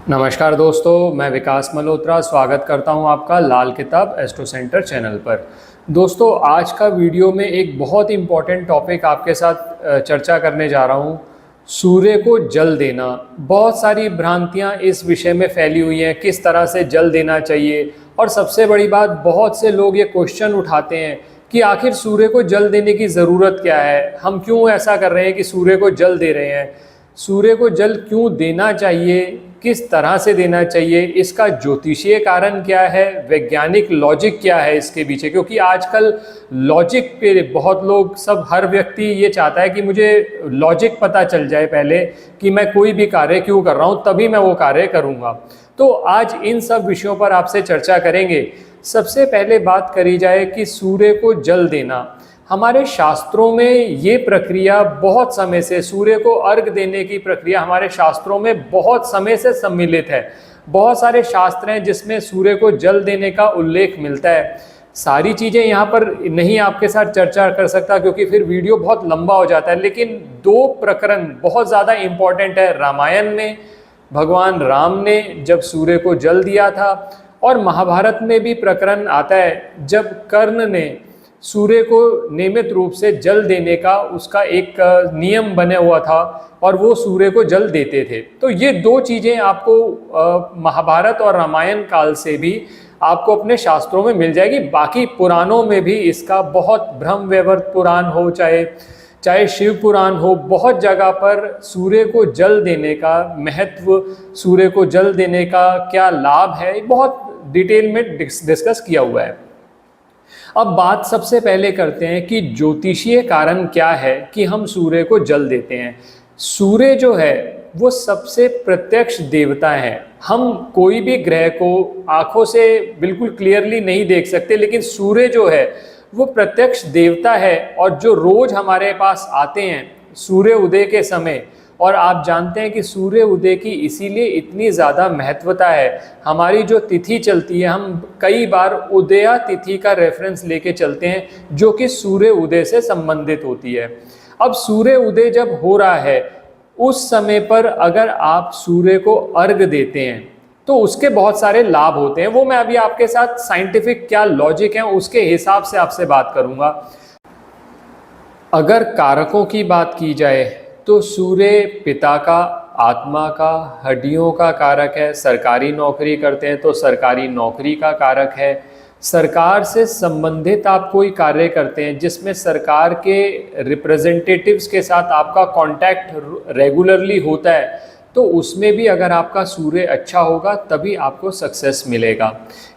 नमस्कार दोस्तों, मैं विकास मल्होत्रा स्वागत करता हूं आपका लाल किताब एस्ट्रो सेंटर चैनल पर। दोस्तों, आज का वीडियो में एक बहुत इम्पॉर्टेंट टॉपिक आपके साथ चर्चा करने जा रहा हूं। सूर्य को जल देना। बहुत सारी भ्रांतियां इस विषय में फैली हुई हैं, किस तरह से जल देना चाहिए। और सबसे बड़ी बात, बहुत से लोग ये क्वेश्चन उठाते हैं कि आखिर सूर्य को जल देने की ज़रूरत क्या है, हम क्यों ऐसा कर रहे हैं कि सूर्य को जल दे रहे हैं, सूर्य को जल क्यों देना चाहिए, किस तरह से देना चाहिए, इसका ज्योतिषीय कारण क्या है, वैज्ञानिक लॉजिक क्या है इसके पीछे। क्योंकि आजकल लॉजिक पे बहुत लोग, हर व्यक्ति ये चाहता है कि मुझे लॉजिक पता चल जाए पहले कि मैं कोई भी कार्य क्यों कर रहा हूँ, तभी मैं वो कार्य करूँगा। तो आज इन सब विषयों पर आपसे चर्चा करेंगे। सबसे पहले बात करी जाए कि सूर्य को जल देना। हमारे शास्त्रों में ये प्रक्रिया बहुत समय से, सूर्य को अर्घ देने की प्रक्रिया हमारे शास्त्रों में बहुत समय से सम्मिलित है। बहुत सारे शास्त्र हैं जिसमें सूर्य को जल देने का उल्लेख मिलता है। सारी चीज़ें यहाँ पर नहीं आपके साथ चर्चा कर सकता क्योंकि फिर वीडियो बहुत लंबा हो जाता है, लेकिन दो प्रकरण बहुत ज़्यादा इम्पॉर्टेंट है। रामायण में भगवान राम ने जब सूर्य को जल दिया था, और महाभारत में भी प्रकरण आता है जब कर्ण ने सूर्य को नियमित रूप से जल देने का उसका एक नियम बना हुआ था और वो सूर्य को जल देते थे। तो ये दो चीज़ें आपको महाभारत और रामायण काल से भी आपको अपने शास्त्रों में मिल जाएगी। बाकी पुराणों में भी इसका बहुत, ब्रह्म वैवर्त पुराण हो चाहे शिव पुराण हो, बहुत जगह पर सूर्य को जल देने का महत्व, सूर्य को जल देने का क्या लाभ है, बहुत डिटेल में डिस्कस किया हुआ है। अब बात सबसे पहले करते हैं कि ज्योतिषीय कारण क्या है कि हम सूर्य को जल देते हैं। सूर्य जो है वो सबसे प्रत्यक्ष देवता है। हम कोई भी ग्रह को आंखों से बिल्कुल क्लियरली नहीं देख सकते, लेकिन सूर्य जो है वो प्रत्यक्ष देवता है। और जो रोज हमारे पास आते हैं सूर्य उदय के समय, और आप जानते हैं कि सूर्य उदय की इसीलिए इतनी ज़्यादा महत्वता है। हमारी जो तिथि चलती है, हम कई बार उदया तिथि का रेफरेंस लेके चलते हैं जो कि सूर्य उदय से संबंधित होती है। अब सूर्य उदय जब हो रहा है, उस समय पर अगर आप सूर्य को अर्घ देते हैं तो उसके बहुत सारे लाभ होते हैं। वो मैं अभी आपके साथ साइंटिफिक क्या लॉजिक है उसके हिसाब से आपसे बात करूंगा। अगर कारकों की बात की जाए तो सूर्य पिता का, आत्मा का, हड्डियों का कारक है। सरकारी नौकरी करते हैं तो सरकारी नौकरी का कारक है। सरकार से संबंधित आप कोई कार्य करते हैं जिसमें सरकार के रिप्रेजेंटेटिव्स के साथ आपका कांटेक्ट रेगुलरली होता है, तो उसमें भी अगर आपका सूर्य अच्छा होगा तभी आपको सक्सेस मिलेगा।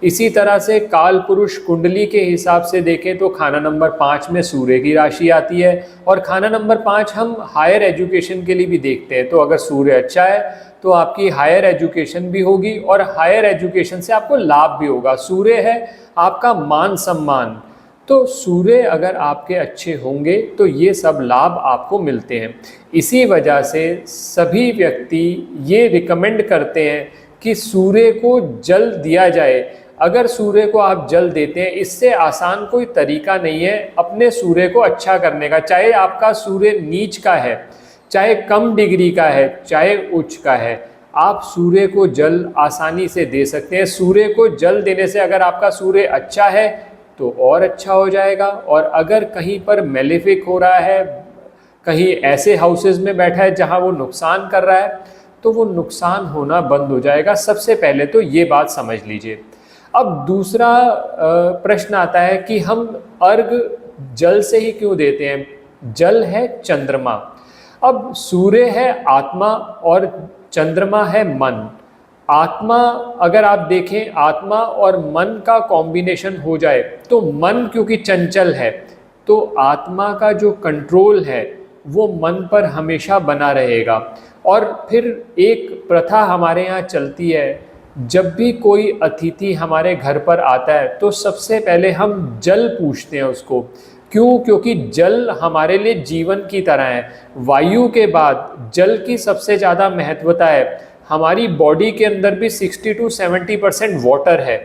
इसी तरह से काल पुरुष कुंडली के हिसाब से देखें तो खाना नंबर 5 में सूर्य की राशि आती है, और खाना नंबर 5 हम हायर एजुकेशन के लिए भी देखते हैं। तो अगर सूर्य अच्छा है तो आपकी हायर एजुकेशन भी होगी और हायर एजुकेशन से आपको लाभ भी होगा। सूर्य है आपका मान सम्मान, तो सूर्य अगर आपके अच्छे होंगे तो ये सब लाभ आपको मिलते हैं। इसी वजह से सभी व्यक्ति ये रिकमेंड करते हैं कि सूर्य को जल दिया जाए। अगर सूर्य को आप जल देते हैं, इससे आसान कोई तरीका नहीं है अपने सूर्य को अच्छा करने का। चाहे आपका सूर्य नीच का है, चाहे कम डिग्री का है, चाहे उच्च का है, आप सूर्य को जल आसानी से दे सकते हैं। सूर्य को जल देने से अगर आपका सूर्य अच्छा है तो और अच्छा हो जाएगा। और अगर कहीं पर मेलेफिक हो रहा है, कहीं ऐसे हाउसेस में बैठा है जहां वो नुकसान कर रहा है, तो वो नुकसान होना बंद हो जाएगा। सबसे पहले तो ये बात समझ लीजिए। अब दूसरा प्रश्न आता है कि हम अर्घ जल से ही क्यों देते हैं। जल है चंद्रमा। अब सूर्य है आत्मा और चंद्रमा है मन। आत्मा, अगर आप देखें, आत्मा और मन का कॉम्बिनेशन हो जाए तो मन क्योंकि चंचल है, तो आत्मा का जो कंट्रोल है वो मन पर हमेशा बना रहेगा। और फिर एक प्रथा हमारे यहाँ चलती है, जब भी कोई अतिथि हमारे घर पर आता है तो सबसे पहले हम जल पूछते हैं उसको। क्यों? क्योंकि जल हमारे लिए जीवन की तरह है। वायु के बाद जल की सबसे ज़्यादा महत्वता है। हमारी बॉडी के अंदर भी 60 to 70% वाटर है।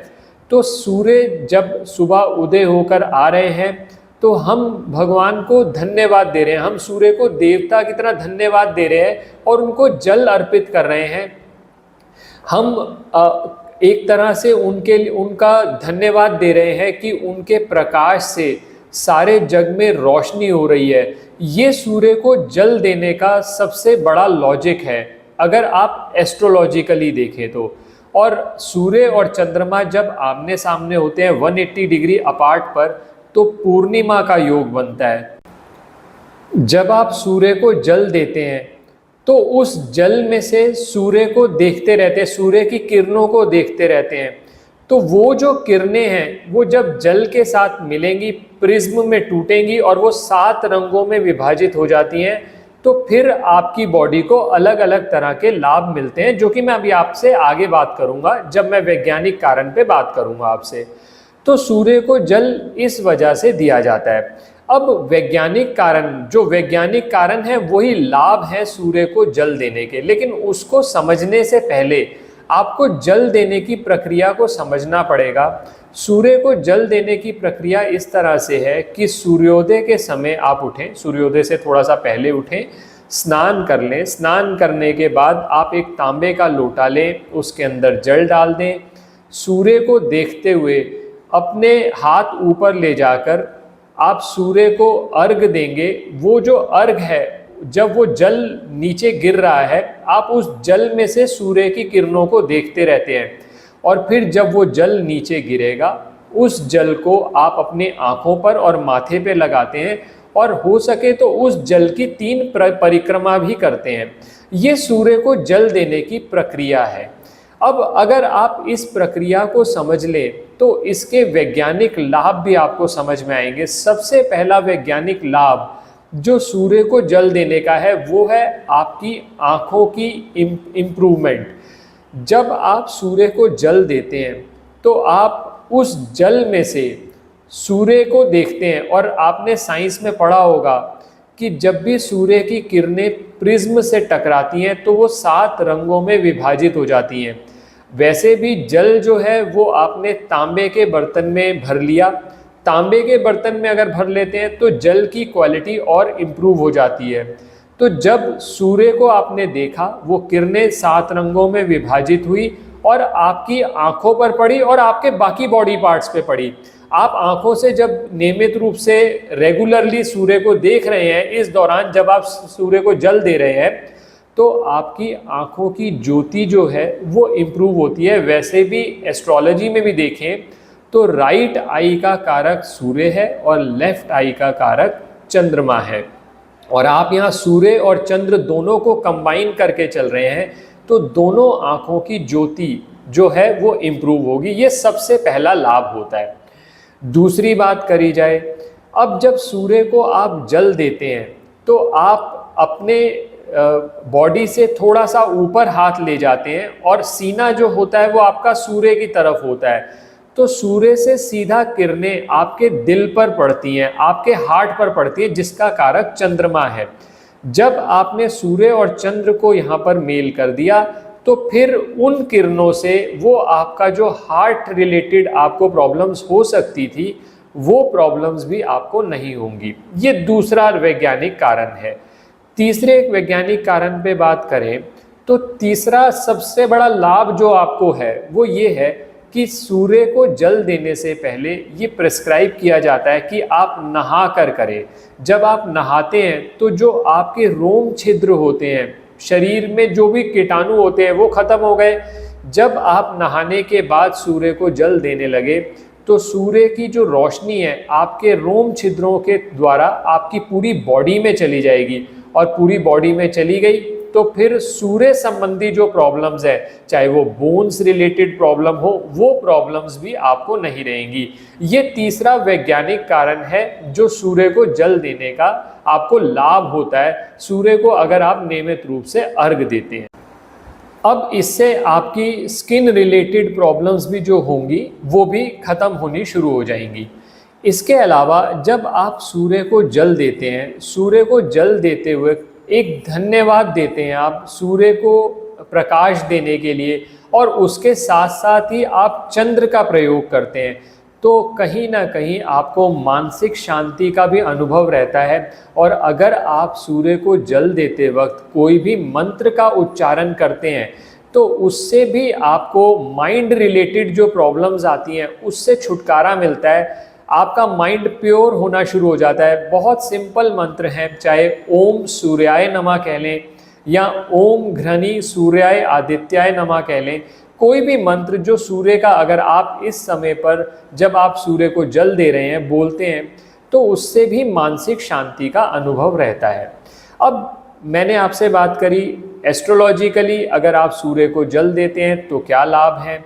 तो सूर्य जब सुबह उदय होकर आ रहे हैं तो हम भगवान को धन्यवाद दे रहे हैं, हम सूर्य को देवता की तरह धन्यवाद दे रहे हैं और उनको जल अर्पित कर रहे हैं। हम एक तरह से उनका धन्यवाद दे रहे हैं कि उनके प्रकाश से सारे जग में रोशनी हो रही है। ये सूर्य को जल देने का सबसे बड़ा लॉजिक है अगर आप एस्ट्रोलॉजिकली देखें तो। और सूर्य और चंद्रमा जब आमने सामने होते हैं 180 डिग्री अपार्ट पर, तो पूर्णिमा का योग बनता है। जब आप सूर्य को जल देते हैं तो उस जल में से सूर्य को देखते रहते हैं, सूर्य की किरणों को देखते रहते हैं। तो वो जो किरणें हैं वो जब जल के साथ मिलेंगी, प्रिज्म में टूटेंगी और वो 7 रंगों में विभाजित हो जाती हैं, तो फिर आपकी बॉडी को अलग अलग तरह के लाभ मिलते हैं, जो कि मैं अभी आपसे आगे बात करूंगा जब मैं वैज्ञानिक कारण पे बात करूंगा आपसे। तो सूर्य को जल इस वजह से दिया जाता है। अब वैज्ञानिक कारण है वही लाभ है सूर्य को जल देने के, लेकिन उसको समझने से पहले आपको जल देने की प्रक्रिया को समझना पड़ेगा। सूर्य को जल देने की प्रक्रिया इस तरह से है कि सूर्योदय के समय आप उठें, सूर्योदय से थोड़ा सा पहले उठें, स्नान कर लें। स्नान करने के बाद आप एक तांबे का लोटा लें, उसके अंदर जल डाल दें। सूर्य को देखते हुए अपने हाथ ऊपर ले जाकर आप सूर्य को अर्घ देंगे। वो जो अर्घ है, जब वो जल नीचे गिर रहा है, आप उस जल में से सूर्य की किरणों को देखते रहते हैं और फिर जब वो जल नीचे गिरेगा, उस जल को आप अपने आँखों पर और माथे पे लगाते हैं और हो सके तो उस जल की 3 परिक्रमा भी करते हैं। ये सूर्य को जल देने की प्रक्रिया है। अब अगर आप इस प्रक्रिया को समझ लें तो इसके वैज्ञानिक लाभ भी आपको समझ में आएंगे। सबसे पहला वैज्ञानिक लाभ जो सूर्य को जल देने का है वो है आपकी आँखों की इम्प्रूवमेंट। जब आप सूर्य को जल देते हैं तो आप उस जल में से सूर्य को देखते हैं, और आपने साइंस में पढ़ा होगा कि जब भी सूर्य की किरणें प्रिज्म से टकराती हैं तो वो 7 रंगों में विभाजित हो जाती हैं। वैसे भी जल जो है वो आपने तांबे के बर्तन में भर लिया। तांबे के बर्तन में अगर भर लेते हैं तो जल की क्वालिटी और इम्प्रूव हो जाती है। तो जब सूर्य को आपने देखा, वो किरणें 7 रंगों में विभाजित हुई और आपकी आंखों पर पड़ी और आपके बाकी बॉडी पार्ट्स पे पड़ी। आप आंखों से जब नियमित रूप से रेगुलरली सूर्य को देख रहे हैं, इस दौरान जब आप सूर्य को जल दे रहे हैं तो आपकी आंखों की ज्योति जो है वो इम्प्रूव होती है। वैसे भी एस्ट्रोलॉजी में भी देखें तो राइट आई का कारक सूर्य है और लेफ्ट आई का कारक चंद्रमा है, और आप यहाँ सूर्य और चंद्र दोनों को कंबाइन करके चल रहे हैं तो दोनों आंखों की ज्योति जो है वो इम्प्रूव होगी। ये सबसे पहला लाभ होता है। दूसरी बात करी जाए, अब जब सूर्य को आप जल देते हैं तो आप अपने बॉडी से थोड़ा सा ऊपर हाथ ले जाते हैं और सीना जो होता है वो आपका सूर्य की तरफ होता है। तो सूर्य से सीधा किरणें आपके दिल पर पड़ती हैं, आपके हार्ट पर पड़ती है, जिसका कारक चंद्रमा है। जब आपने सूर्य और चंद्र को यहाँ पर मेल कर दिया तो फिर उन किरणों से वो आपका जो हार्ट रिलेटेड आपको प्रॉब्लम्स हो सकती थी वो प्रॉब्लम्स भी आपको नहीं होंगी। ये दूसरा वैज्ञानिक कारण है। तीसरे एक वैज्ञानिक कारण पे बात करें तो तीसरा सबसे बड़ा लाभ जो आपको है वो ये है कि सूर्य को जल देने से पहले ये प्रिस्क्राइब किया जाता है कि आप नहा कर करें। जब आप नहाते हैं तो जो आपके रोम छिद्र होते हैं, शरीर में जो भी कीटाणु होते हैं वो खत्म हो गए। जब आप नहाने के बाद सूर्य को जल देने लगे तो सूर्य की जो रोशनी है आपके रोम छिद्रों के द्वारा आपकी पूरी बॉडी में चली जाएगी, और पूरी बॉडी में चली गई तो फिर सूर्य संबंधी जो प्रॉब्लम्स है, चाहे वो बोन्स रिलेटेड प्रॉब्लम हो, वो प्रॉब्लम्स भी आपको नहीं रहेंगी। ये तीसरा वैज्ञानिक कारण है जो सूर्य को जल देने का आपको लाभ होता है, सूर्य को अगर आप नियमित रूप से अर्घ देते हैं। अब इससे आपकी स्किन रिलेटेड प्रॉब्लम्स भी जो होंगी वो भी खत्म होनी शुरू हो जाएंगी। इसके अलावा जब आप सूर्य को जल देते हैं, सूर्य को जल देते हुए एक धन्यवाद देते हैं आप सूर्य को प्रकाश देने के लिए, और उसके साथ साथ ही आप चंद्र का प्रयोग करते हैं, तो कहीं ना कहीं आपको मानसिक शांति का भी अनुभव रहता है। और अगर आप सूर्य को जल देते वक्त कोई भी मंत्र का उच्चारण करते हैं तो उससे भी आपको माइंड रिलेटेड जो प्रॉब्लम्स आती हैं उससे छुटकारा मिलता है, आपका माइंड प्योर होना शुरू हो जाता है। बहुत सिंपल मंत्र हैं, चाहे ओम सूर्याय नमः कह लें या ओम घृणी सूर्याय आदित्याय नमः कह लें, कोई भी मंत्र जो सूर्य का, अगर आप इस समय पर जब आप सूर्य को जल दे रहे हैं बोलते हैं तो उससे भी मानसिक शांति का अनुभव रहता है। अब मैंने आपसे बात करी एस्ट्रोलॉजिकली अगर आप सूर्य को जल देते हैं तो क्या लाभ है,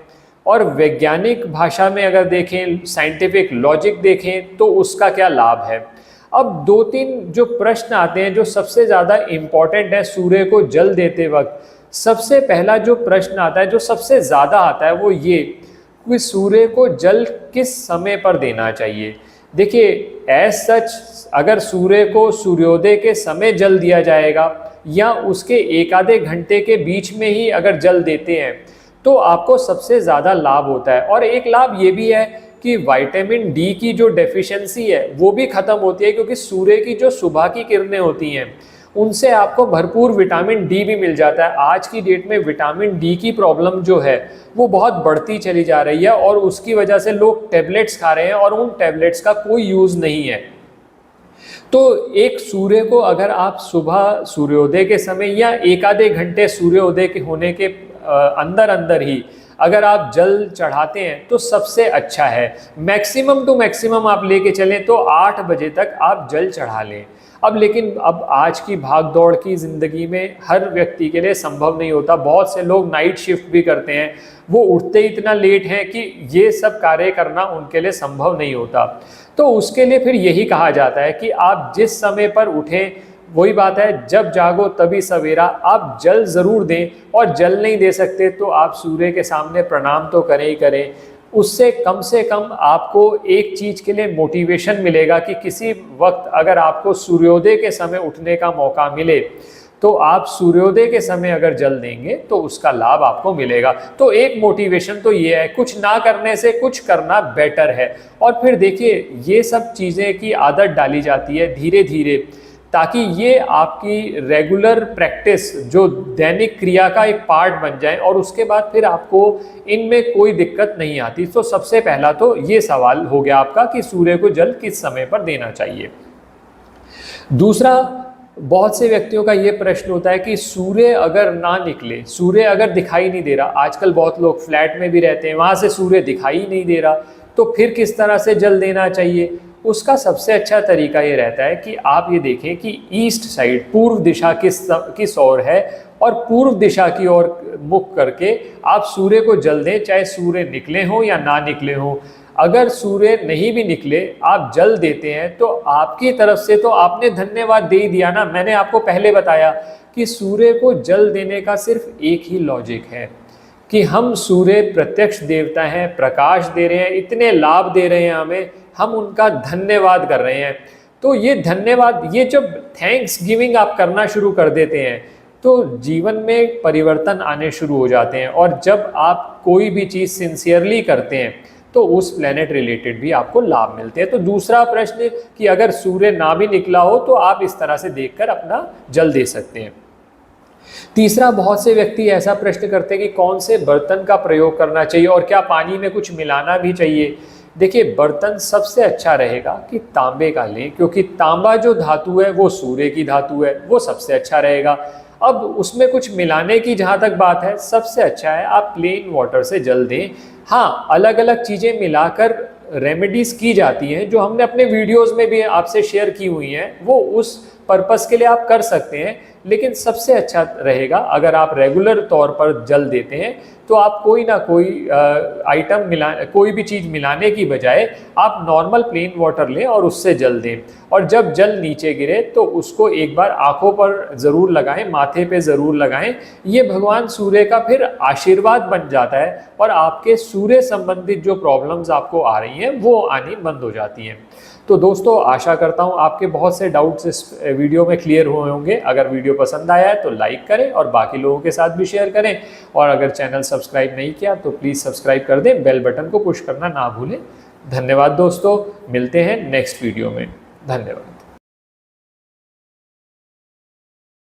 और वैज्ञानिक भाषा में अगर देखें, साइंटिफिक लॉजिक देखें तो उसका क्या लाभ है। अब दो तीन जो प्रश्न आते हैं जो सबसे ज़्यादा इम्पॉर्टेंट है सूर्य को जल देते वक्त। सबसे पहला जो प्रश्न आता है, जो सबसे ज़्यादा आता है, वो ये कि सूर्य को जल किस समय पर देना चाहिए। देखिए, एज सच अगर सूर्य को सूर्योदय के समय जल दिया जाएगा या उसके एक आधे घंटे के बीच में ही अगर जल देते हैं तो आपको सबसे ज़्यादा लाभ होता है। और एक लाभ ये भी है कि विटामिन डी की जो डेफिशिएंसी है वो भी ख़त्म होती है, क्योंकि सूर्य की जो सुबह की किरणें होती हैं उनसे आपको भरपूर विटामिन डी भी मिल जाता है। आज की डेट में विटामिन डी की प्रॉब्लम जो है वो बहुत बढ़ती चली जा रही है और उसकी वजह से लोग टैबलेट्स खा रहे हैं और उन टैबलेट्स का कोई यूज़ नहीं है। तो एक सूर्य को अगर आप सुबह सूर्योदय के समय या एक आधे घंटे सूर्योदय के होने के अंदर अंदर ही अगर आप जल चढ़ाते हैं तो सबसे अच्छा है। मैक्सिमम टू मैक्सिमम आप लेके चलें तो 8 बजे तक आप जल चढ़ा लें। अब लेकिन अब आज की भाग दौड़ की ज़िंदगी में हर व्यक्ति के लिए संभव नहीं होता। बहुत से लोग नाइट शिफ्ट भी करते हैं, वो उठते इतना लेट हैं कि ये सब कार्य करना उनके लिए संभव नहीं होता। तो उसके लिए फिर यही कहा जाता है कि आप जिस समय पर उठें, वही बात है, जब जागो तभी सवेरा, आप जल ज़रूर दें। और जल नहीं दे सकते तो आप सूर्य के सामने प्रणाम तो करें ही करें। उससे कम आपको एक चीज़ के लिए मोटिवेशन मिलेगा कि किसी वक्त अगर आपको सूर्योदय के समय उठने का मौका मिले तो आप सूर्योदय के समय अगर जल देंगे तो उसका लाभ आपको मिलेगा। तो एक मोटिवेशन तो ये है, कुछ ना करने से कुछ करना बेटर है। और फिर देखिए, ये सब चीज़ें की आदत डाली जाती है धीरे धीरे, ताकि ये आपकी रेगुलर प्रैक्टिस जो दैनिक क्रिया का एक पार्ट बन जाए और उसके बाद फिर आपको इनमें कोई दिक्कत नहीं आती। तो सबसे पहला तो ये सवाल हो गया आपका कि सूर्य को जल किस समय पर देना चाहिए। दूसरा, बहुत से व्यक्तियों का ये प्रश्न होता है कि सूर्य अगर ना निकले, सूर्य अगर दिखाई नहीं दे रहा, आजकल बहुत लोग फ्लैट में भी रहते हैं, वहाँ से सूर्य दिखाई नहीं दे रहा, तो फिर किस तरह से जल देना चाहिए। उसका सबसे अच्छा तरीका ये रहता है कि आप ये देखें कि ईस्ट साइड, पूर्व दिशा किस ओर है, और पूर्व दिशा की ओर मुख करके आप सूर्य को जल दें, चाहे सूर्य निकले हो या ना निकले हो। अगर सूर्य नहीं भी निकले, आप जल देते हैं तो आपकी तरफ से तो आपने धन्यवाद दे ही दिया ना। मैंने आपको पहले बताया कि सूर्य को जल देने का सिर्फ एक ही लॉजिक है कि हम सूर्य प्रत्यक्ष देवता हैं, प्रकाश दे रहे हैं, इतने लाभ दे रहे हैं हमें, हम उनका धन्यवाद कर रहे हैं। तो ये धन्यवाद, ये जब थैंक्स गिविंग आप करना शुरू कर देते हैं तो जीवन में परिवर्तन आने शुरू हो जाते हैं। और जब आप कोई भी चीज़ सिंसियरली करते हैं तो उस प्लेनेट रिलेटेड भी आपको लाभ मिलते हैं। तो दूसरा प्रश्न कि अगर सूर्य ना भी निकला हो तो आप इस तरह से देखकर अपना जल दे सकते हैं। तीसरा, बहुत से व्यक्ति ऐसा प्रश्न करते हैं कि कौन से बर्तन का प्रयोग करना चाहिए और क्या पानी में कुछ मिलाना भी चाहिए। देखिए, बर्तन सबसे अच्छा रहेगा कि तांबे का लें, क्योंकि तांबा जो धातु है वो सूर्य की धातु है, वो सबसे अच्छा रहेगा। अब उसमें कुछ मिलाने की जहाँ तक बात है, सबसे अच्छा है आप प्लेन वाटर से जल दें। हाँ, अलग अलग चीज़ें मिलाकर रेमेडीज़ की जाती हैं जो हमने अपने वीडियोज़ में भी आपसे शेयर की हुई हैं, वो उस पर्पज़ के लिए आप कर सकते हैं। लेकिन सबसे अच्छा रहेगा अगर आप रेगुलर तौर पर जल देते हैं तो आप कोई ना कोई आइटम कोई भी चीज़ मिलाने की बजाय आप नॉर्मल प्लेन वाटर लें और उससे जल दें। और जब जल नीचे गिरे तो उसको एक बार आंखों पर ज़रूर लगाएं, माथे पे ज़रूर लगाएं। ये भगवान सूर्य का फिर आशीर्वाद बन जाता है और आपके सूर्य संबंधित जो प्रॉब्लम्स आपको आ रही हैं वो आनी बंद हो जाती हैं। तो दोस्तों, आशा करता हूँ आपके बहुत से डाउट्स इस वीडियो में क्लियर हुए होंगे। अगर वीडियो पसंद आया है तो लाइक करें और बाकी लोगों के साथ भी शेयर करें। और अगर चैनल सब्सक्राइब नहीं किया तो प्लीज़ सब्सक्राइब कर दें, बेल बटन को पुश करना ना भूलें। धन्यवाद दोस्तों, मिलते हैं नेक्स्ट वीडियो में। धन्यवाद।